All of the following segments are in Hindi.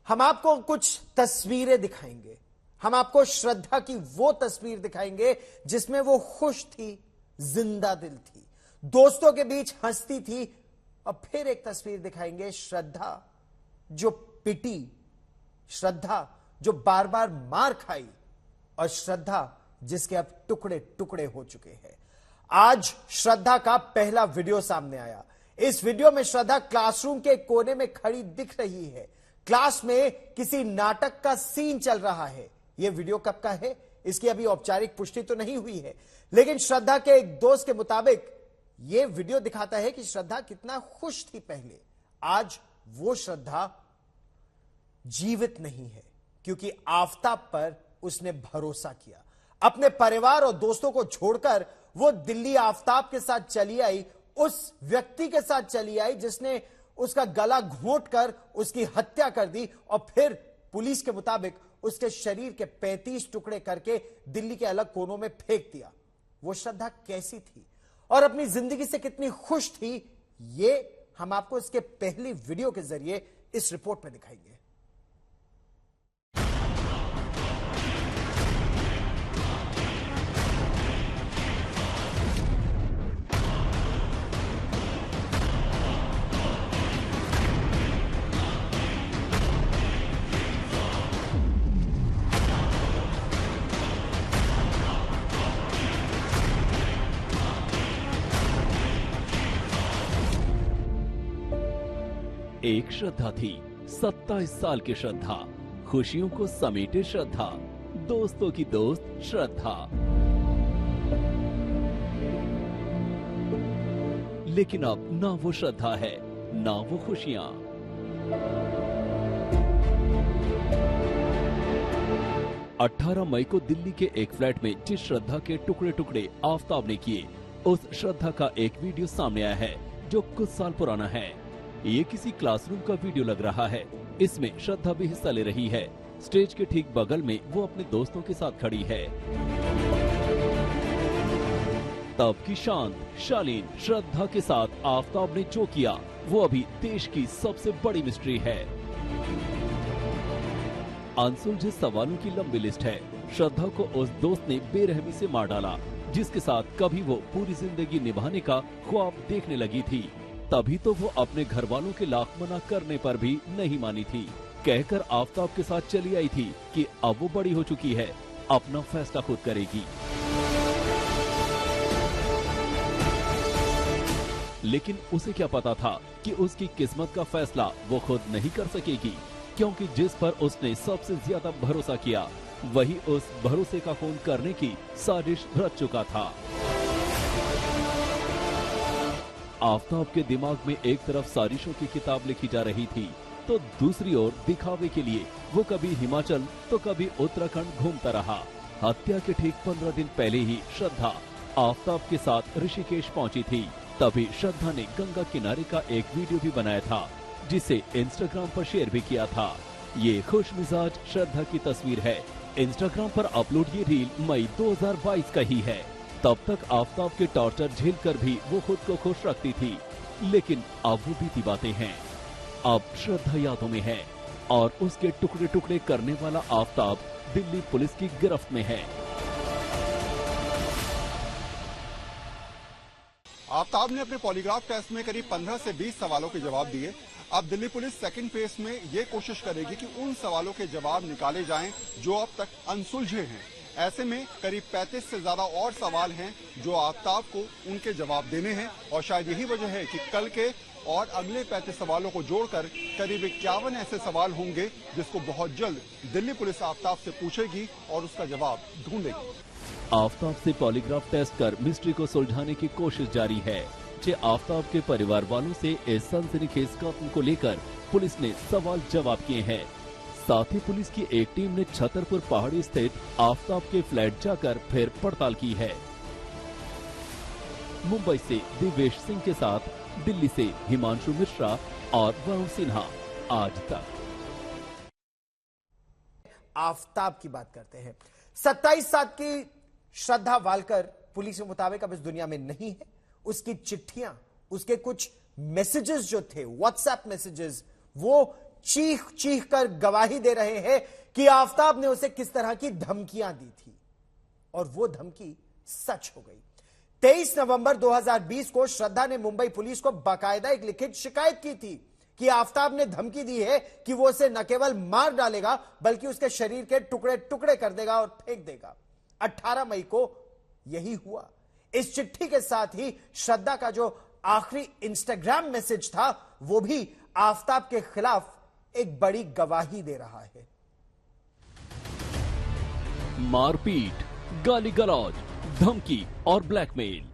हम आपको कुछ तस्वीरें दिखाएंगे। हम आपको श्रद्धा की वो तस्वीर दिखाएंगे जिसमें वो खुश थी, जिंदा दिल थी, दोस्तों के बीच हंसती थी। और फिर एक तस्वीर दिखाएंगे, श्रद्धा जो पिटी, श्रद्धा जो बार बार मार खाई, और श्रद्धा जिसके अब टुकड़े टुकड़े हो चुके हैं। आज श्रद्धा का पहला वीडियो सामने आया। इस वीडियो में श्रद्धा क्लासरूम के कोने में खड़ी दिख रही है। क्लास में किसी नाटक का सीन चल रहा है। यह वीडियो कब का है इसकी अभी औपचारिक पुष्टि तो नहीं हुई है, लेकिन श्रद्धा के एक दोस्त के मुताबिक यह वीडियो दिखाता है कि श्रद्धा कितना खुश थी पहले। आज वो श्रद्धा जीवित नहीं है, क्योंकि आफताब पर उसने भरोसा किया। अपने परिवार और दोस्तों को छोड़कर वो दिल्ली आफताब के साथ चली आई, उस व्यक्ति के साथ चली आई जिसने उसका गला घोंट कर उसकी हत्या कर दी और फिर पुलिस के मुताबिक उसके शरीर के 35 टुकड़े करके दिल्ली के अलग कोनों में फेंक दिया। वो श्रद्धा कैसी थी और अपनी जिंदगी से कितनी खुश थी, ये हम आपको इसके पहली वीडियो के जरिए इस रिपोर्ट में दिखाएंगे। एक श्रद्धा थी, 27 साल की श्रद्धा, खुशियों को समेटे श्रद्धा, दोस्तों की दोस्त श्रद्धा। लेकिन अब ना वो श्रद्धा है, ना वो खुशियां। अठारह मई को दिल्ली के एक फ्लैट में जिस श्रद्धा के टुकड़े टुकड़े आफताब ने किए, उस श्रद्धा का एक वीडियो सामने आया है जो कुछ साल पुराना है। ये किसी क्लासरूम का वीडियो लग रहा है। इसमें श्रद्धा भी हिस्सा ले रही है। स्टेज के ठीक बगल में वो अपने दोस्तों के साथ खड़ी है। तब की शांत, शालीन श्रद्धा के साथ आफताब ने जो किया वो अभी देश की सबसे बड़ी मिस्ट्री है। अनसुलझे सवालों की लंबी लिस्ट है। श्रद्धा को उस दोस्त ने बेरहमी से मार डाला जिसके साथ कभी वो पूरी जिंदगी निभाने का ख्वाब देखने लगी थी। तभी तो वो अपने घर वालों के लाख मना करने पर भी नहीं मानी थी। कहकर आफताब के साथ चली आई थी कि अब वो बड़ी हो चुकी है, अपना फैसला खुद करेगी। लेकिन उसे क्या पता था कि उसकी किस्मत का फैसला वो खुद नहीं कर सकेगी, क्योंकि जिस पर उसने सबसे ज्यादा भरोसा किया वही उस भरोसे का खून करने की साजिश रच चुका था। आफताब के दिमाग में एक तरफ साजिशों की किताब लिखी जा रही थी, तो दूसरी ओर दिखावे के लिए वो कभी हिमाचल तो कभी उत्तराखंड घूमता रहा। हत्या के ठीक 15 दिन पहले ही श्रद्धा आफताब के साथ ऋषिकेश पहुंची थी। तभी श्रद्धा ने गंगा किनारे का एक वीडियो भी बनाया था, जिसे इंस्टाग्राम पर शेयर भी किया था। ये खुश मिजाज श्रद्धा की तस्वीर है। इंस्टाग्राम पर अपलोड ये रील मई 2022 का ही है। तब तक आफताब के टॉर्चर झेलकर भी वो खुद को खुश रखती थी, लेकिन अब वो बीती बातें हैं। अब श्रद्धा यादों में है और उसके टुकड़े टुकड़े करने वाला आफताब दिल्ली पुलिस की गिरफ्त में है। आफताब ने अपने पॉलीग्राफ टेस्ट में करीब 15 से 20 सवालों के जवाब दिए। अब दिल्ली पुलिस सेकंड फेज में ये कोशिश करेगी कि उन सवालों के जवाब निकाले जाएं जो अब तक अनसुलझे हैं। ऐसे में करीब 35 से ज्यादा और सवाल हैं जो आफताब को उनके जवाब देने हैं, और शायद यही वजह है कि कल के और अगले 35 सवालों को जोड़कर करीब 51 ऐसे सवाल होंगे जिसको बहुत जल्द दिल्ली पुलिस आफताब से पूछेगी और उसका जवाब ढूंढेगी। आफताब से पॉलीग्राफ टेस्ट कर मिस्ट्री को सुलझाने की कोशिश जारी है। आफताब के परिवार वालों से इस सनसनीखेज कत्ल को लेकर पुलिस ने सवाल जवाब किए हैं। साथ ही पुलिस की एक टीम ने छतरपुर पहाड़ी स्थित आफताब के फ्लैट जाकर फिर पड़ताल की है। मुंबई से दिवेश सिंह के साथ दिल्ली से हिमांशु मिश्रा और वरुण सिन्हा, आज तक। आफताब की बात करते हैं। 27 साल की श्रद्धा वालकर पुलिस के मुताबिक अब इस दुनिया में नहीं है। उसकी चिट्ठियां, उसके कुछ मैसेजेस जो थे, व्हाट्सएप मैसेजेस, वो चीख चीख कर गवाही दे रहे हैं कि आफताब ने उसे किस तरह की धमकियां दी थी, और वो धमकी सच हो गई। 23 नवंबर 2020 को श्रद्धा ने मुंबई पुलिस को बाकायदा एक लिखित शिकायत की थी कि आफताब ने धमकी दी है कि वो उसे न केवल मार डालेगा बल्कि उसके शरीर के टुकड़े टुकड़े कर देगा और फेंक देगा। 18 मई को यही हुआ। इस चिट्ठी के साथ ही श्रद्धा का जो आखिरी इंस्टाग्राम मैसेज था वो भी आफताब के खिलाफ एक बड़ी गवाही दे रहा है। मारपीट, गाली गलौज, धमकी और ब्लैकमेल,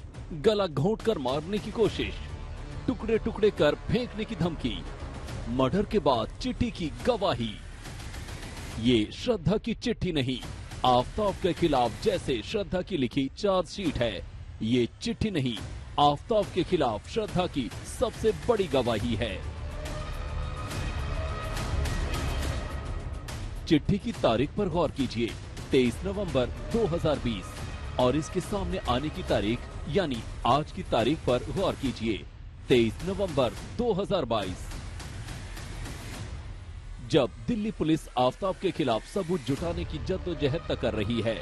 गला घोंटकर मारने की कोशिश, टुकड़े टुकड़े कर फेंकने की धमकी, मर्डर के बाद चिट्ठी की गवाही। ये श्रद्धा की चिट्ठी नहीं, आफताब के खिलाफ जैसे श्रद्धा की लिखी चार्जशीट है। ये चिट्ठी नहीं, आफताब के खिलाफ श्रद्धा की सबसे बड़ी गवाही है। चिट्ठी की तारीख पर गौर कीजिए, 23 नवंबर 2020, और इसके सामने आने की तारीख यानी आज की तारीख पर गौर कीजिए, 23 नवंबर 2022। जब दिल्ली पुलिस आफताब के खिलाफ सबूत जुटाने की जद्दोजहद कर रही है,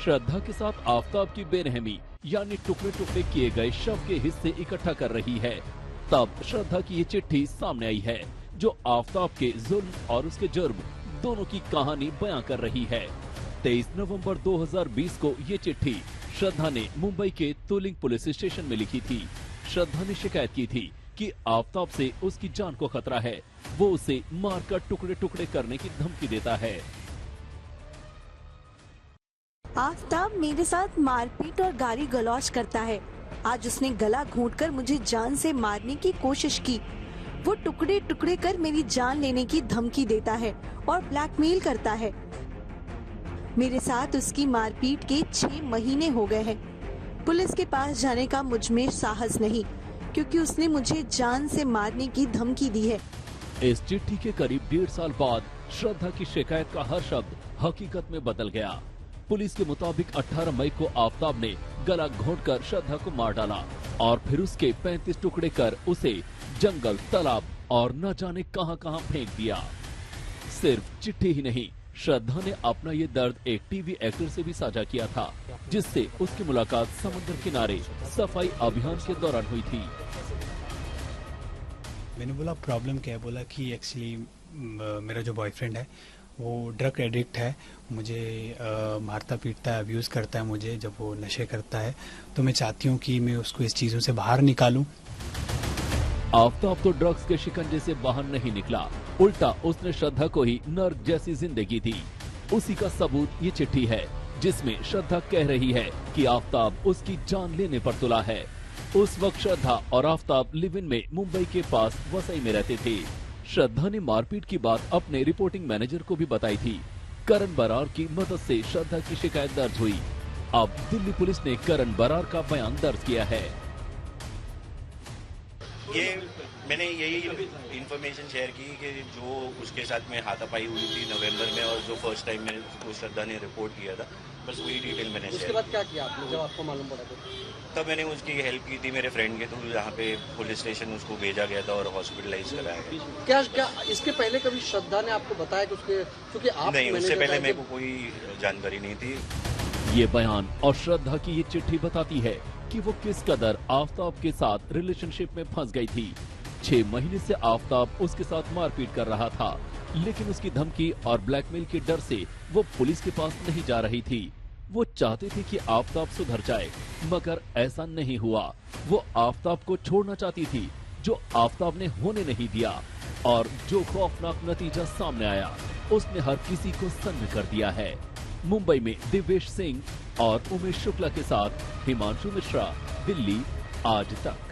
श्रद्धा के साथ आफताब की बेरहमी यानी टुकड़े टुकड़े किए गए शव के हिस्से इकट्ठा कर रही है, तब श्रद्धा की ये चिट्ठी सामने आई है जो आफताब के जुल्म और उसके जुर्म दोनों की कहानी बयां कर रही है। 23 नवंबर 2020 को ये चिट्ठी श्रद्धा ने मुंबई के तुलिंग पुलिस स्टेशन में लिखी थी। श्रद्धा ने शिकायत की थी कि आफताब से उसकी जान को खतरा है, वो उसे मारकर टुकड़े टुकड़े करने की धमकी देता है। आफताब मेरे साथ मारपीट और गाली गलौज करता है। आज उसने गला घोंटकर मुझे जान से मारने की कोशिश की। वो टुकड़े टुकड़े कर मेरी जान लेने की धमकी देता है और ब्लैकमेल करता है। मेरे साथ उसकी मारपीट के 6 महीने हो गए हैं। पुलिस के पास जाने का मुझ में साहस नहीं, क्योंकि उसने मुझे जान से मारने की धमकी दी है। इस चिट्ठी के करीब 1.5 साल बाद श्रद्धा की शिकायत का हर शब्द हकीकत में बदल गया। पुलिस के मुताबिक 18 मई को आफताब ने गला घोंटकर श्रद्धा को मार डाला और फिर उसके 35 टुकड़े कर उसे जंगल, तालाब और न जाने कहां-कहां फेंक दिया। सिर्फ चिट्ठी ही नहीं, श्रद्धा ने अपना ये दर्द एक टीवी एक्टर से भी साझा किया था, जिससे उसकी मुलाकात समुद्र किनारे सफाई अभियान के दौरान हुई थी। मैंने बोला प्रॉब्लम क्या है, बोला कि एक्चुअली मेरा जो बॉयफ्रेंड है वो ड्रग एडिक्ट है, मुझे मारता पीटता है, अब्यूज़ करता है मुझे जब वो नशे करता है, तो मैं चाहती हूँ कि मैं उसको इस चीज़ों से बाहर निकालूं। आफताब तो ड्रग्स के शिकंजे से बाहर नहीं निकला, उल्टा उसने श्रद्धा को ही नर्क जैसी जिंदगी दी। उसी का सबूत ये चिट्ठी है जिसमें श्रद्धा कह रही है कि आफताब उसकी जान लेने पर तुला है। उस वक्त श्रद्धा और आफताब लिव इन में मुंबई के पास वसई में रहते थे। श्रद्धा ने मारपीट की बात अपने रिपोर्टिंग मैनेजर को भी बताई थी। करण बरार की मदद से श्रद्धा की शिकायत दर्ज हुई। अब दिल्ली पुलिस ने करण बरार का बयान दर्ज किया है। ये मैंने यही इन्फॉर्मेशन शेयर की कि जो उसके साथ में हाथापाई हुई थी नवंबर में, और जो फर्स्ट टाइम मैंने उसको श्रद्धा ने रिपोर्ट किया था, बस वही डिटेल मैंने शेयर। उसके बाद क्या किया आपने जब आपको मालूम पड़ा? तब मैंने उसकी हेल्प की थी मेरे फ्रेंड के थ्रू, जहाँ पे पुलिस स्टेशन उसको भेजा गया था और हॉस्पिटलाइज कराया गया। क्या इसके पहले कभी श्रद्धा ने आपको बताया कि उसके, क्योंकि आप नहीं, उससे पहले मेरे को कोई जानकारी नहीं थी। ये बयान और श्रद्धा की ये चिट्ठी बताती है कि वो किस कदर आफताब के साथ रिलेशनशिप में फंस गई थी। 6 महीने से आफताब उसके साथ मारपीट कर रहा था, लेकिन उसकी धमकी और ब्लैकमेल के डर से वो पुलिस के पास नहीं जा रही थी। वो चाहते थे कि आफताब सुधर जाए, मगर ऐसा नहीं हुआ। वो आफताब को छोड़ना चाहती थी, जो आफताब ने होने नहीं दिया, और जो खौफनाक नतीजा सामने आया उसने हर किसी को सन्न कर दिया है। मुंबई में दिव्येश सिंह और उमेश शुक्ला के साथ हिमांशु मिश्रा, दिल्ली आज तक।